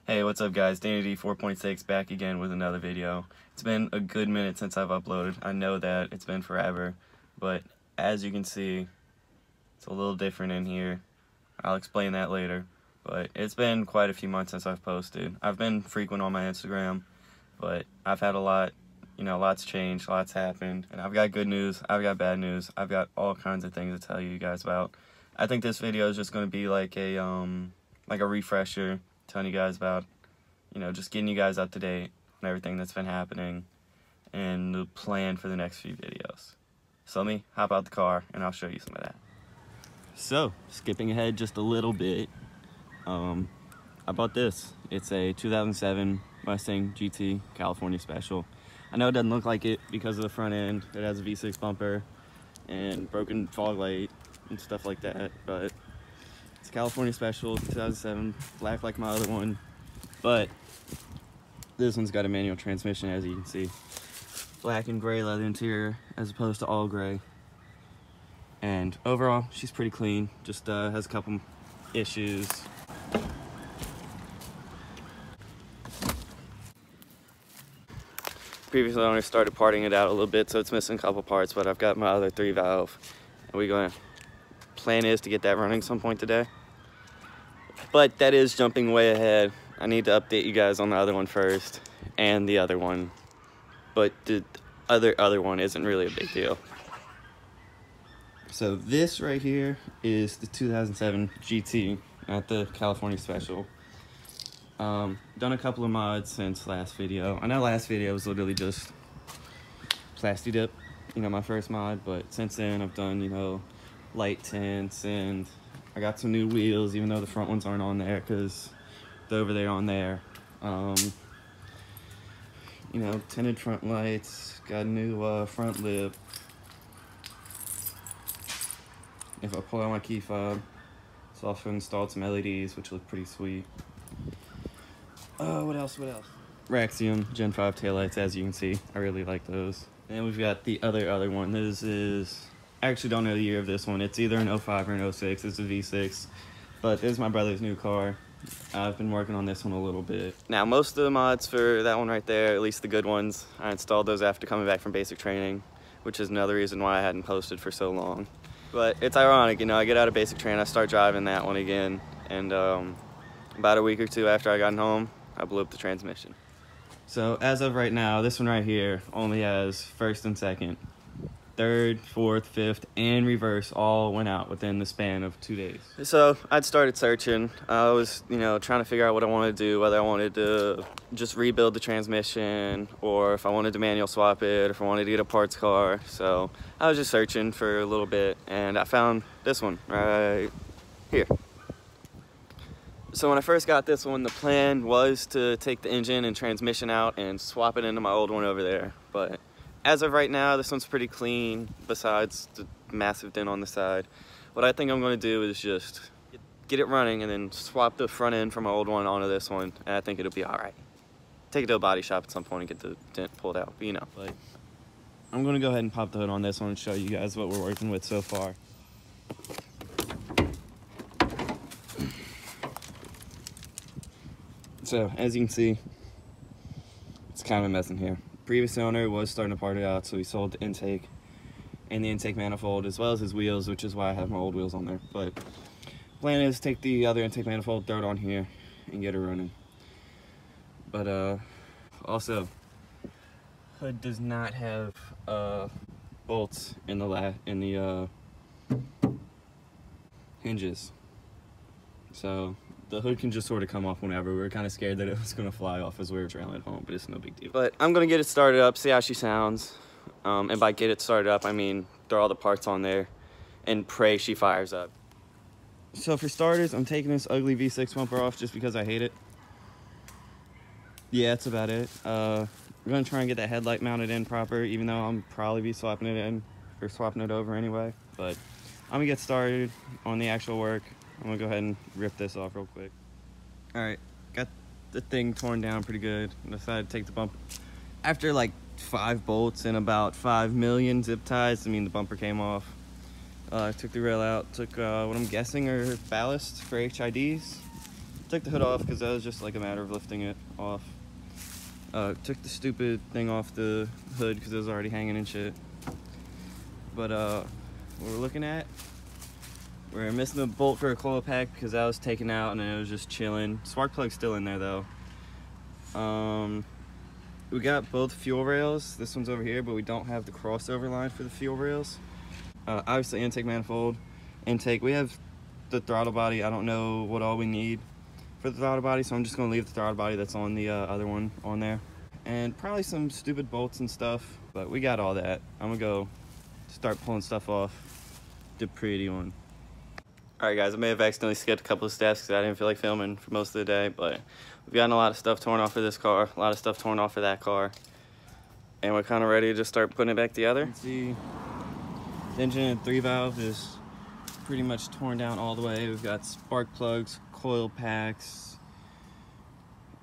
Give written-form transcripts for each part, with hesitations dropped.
Hey, what's up guys? Danny 4.6 back again with another video. It's been a good minute since I've uploaded. I know that it's been forever, but as you can see, it's a little different in here. I'll explain that later, but it's been quite a few months since I've posted. I've been frequent on my Instagram, but I've had a lot, lots changed, lots happened, and I've got good news, I've got bad news, I've got all kinds of things to tell you guys about. I think this video is just going to be like a refresher, telling you guys about, just getting you guys up to date on everything that's been happening and the plan for the next few videos. So let me hop out the car and I'll show you some of that. So, skipping ahead just a little bit, I bought this. It's a 2007 Mustang GT California Special. I know it doesn't look like it because of the front end. It has a V6 bumper and broken fog light and stuff like that, but it's California Special, 2007, black like my other one, but this one's got a manual transmission, as you can see. Black and gray leather interior as opposed to all gray. And overall, she's pretty clean, just has a couple issues. Previous owner started parting it out a little bit, so it's missing a couple parts, but I've got my other 3-valve, and plan is to get that running some point today. But that is jumping way ahead. I need to update you guys on the other one first, and the other one. But the other one isn't really a big deal. So this right here is the 2007 GT, not the California Special. Done a couple of mods since last video. I know last video was literally just Plasti Dip, my first mod, but since then I've done, light tints, and I got some new wheels, even though the front ones aren't on there because they're over there on there. Tinted front lights, got a new front lip. If I pull out my key fob, it's also installed some LEDs, which look pretty sweet. What else? Raxium Gen 5 taillights, as you can see. I really like those. And we've got the other one. This is, I actually don't know the year of this one. It's either an 05 or an 06. It's a V6. But this is my brother's new car. I've been working on this one a little bit. Now, most of the mods for that one right there, at least the good ones, I installed those after coming back from basic training, which is another reason why I hadn't posted for so long. But it's ironic, I get out of basic training, I start driving that one again, and about a week or two after I got home, I blew up the transmission. So as of right now, this one right here only has first and second. Third, fourth, fifth, and reverse all went out within the span of 2 days. So I'd started searching. I was, trying to figure out what I wanted to do, whether I wanted to just rebuild the transmission, or if I wanted to manual swap it, or if I wanted to get a parts car. So I was just searching for a little bit, and I found this one right here. So when I first got this one, the plan was to take the engine and transmission out and swap it into my old one over there. But as of right now, this one's pretty clean, besides the massive dent on the side. What I think I'm going to do is just get it running and then swap the front end from my old one onto this one, and I think it'll be alright. Take it to a body shop at some point and get the dent pulled out, but But I'm going to go ahead and pop the hood on this one and show you guys what we're working with so far. So, as you can see, it's kind of a mess in here. Previous owner was starting to part it out, so he sold the intake and the intake manifold, as well as his wheels, which is why I have my old wheels on there. But plan is to take the other intake manifold, throw it on here, and get it running. But also, hood does not have bolts in the hinges, so the hood can just sort of come off whenever. We were kind of scared that it was going to fly off as we were trailing home, but it's no big deal. But I'm going to get it started up, see how she sounds. And by get it started up, I mean throw all the parts on there and pray she fires up. So for starters, I'm taking this ugly V6 bumper off just because I hate it. Yeah, that's about it. We're going to try and get that headlight mounted in proper, even though I'm probably be swapping it in or swapping it over anyway. But I'm going to get started on the actual work. I'm gonna go ahead and rip this off real quick. Alright, got the thing torn down pretty good. I decided to take the bumper. After like 5 bolts and about 5 million zip ties, the bumper came off. Took the rail out, took what I'm guessing are ballast for HIDs. Took the hood off because that was just like a matter of lifting it off. Took the stupid thing off the hood because it was already hanging and shit. But what we're looking at, we're missing the bolt for a coil pack because that was taken out and it was just chilling. Spark plug's still in there though. We got both fuel rails. This one's over here, but we don't have the crossover line for the fuel rails. Obviously intake manifold, intake. We have the throttle body. I don't know what all we need for the throttle body, so I'm just gonna leave the throttle body that's on the other one on there. And probably some stupid bolts and stuff, but we got all that. I'm gonna go start pulling stuff off the pretty one. All right guys, I may have accidentally skipped a couple of steps because I didn't feel like filming for most of the day, but we've gotten a lot of stuff torn off of this car, a lot of stuff torn off of that car, and we're kind of ready to just start putting it back together. Let's see, the engine and 3-valve is pretty much torn down all the way. We've got spark plugs, coil packs,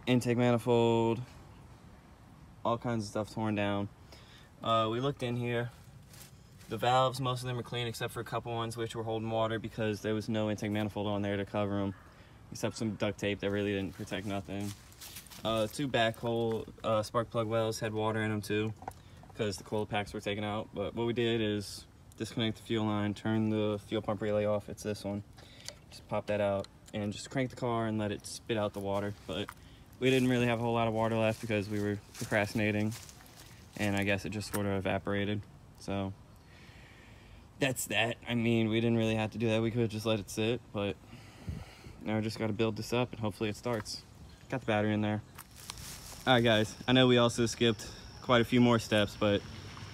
intake manifold, all kinds of stuff torn down. We looked in here. The valves, most of them are clean except for a couple ones which were holding water because there was no intake manifold on there to cover them, except some duct tape that really didn't protect nothing. 2 back hole spark plug wells had water in them too because the coil packs were taken out. But what we did is disconnect the fuel line, turn the fuel pump relay off. It's this one. Just pop that out and just crank the car and let it spit out the water. But we didn't really have a whole lot of water left because we were procrastinating, and I guess it just sort of evaporated. So that's that. I mean, we didn't really have to do that. We could have just let it sit, but now we just got to build this up and hopefully it starts. Got the battery in there. All right, guys. I know we also skipped quite a few more steps, but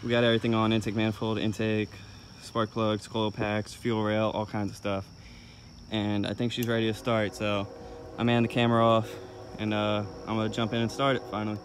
we got everything on: intake manifold, intake, spark plugs, coil packs, fuel rail, all kinds of stuff. And I think she's ready to start, so I'm handing the camera off and I'm gonna jump in and start it finally.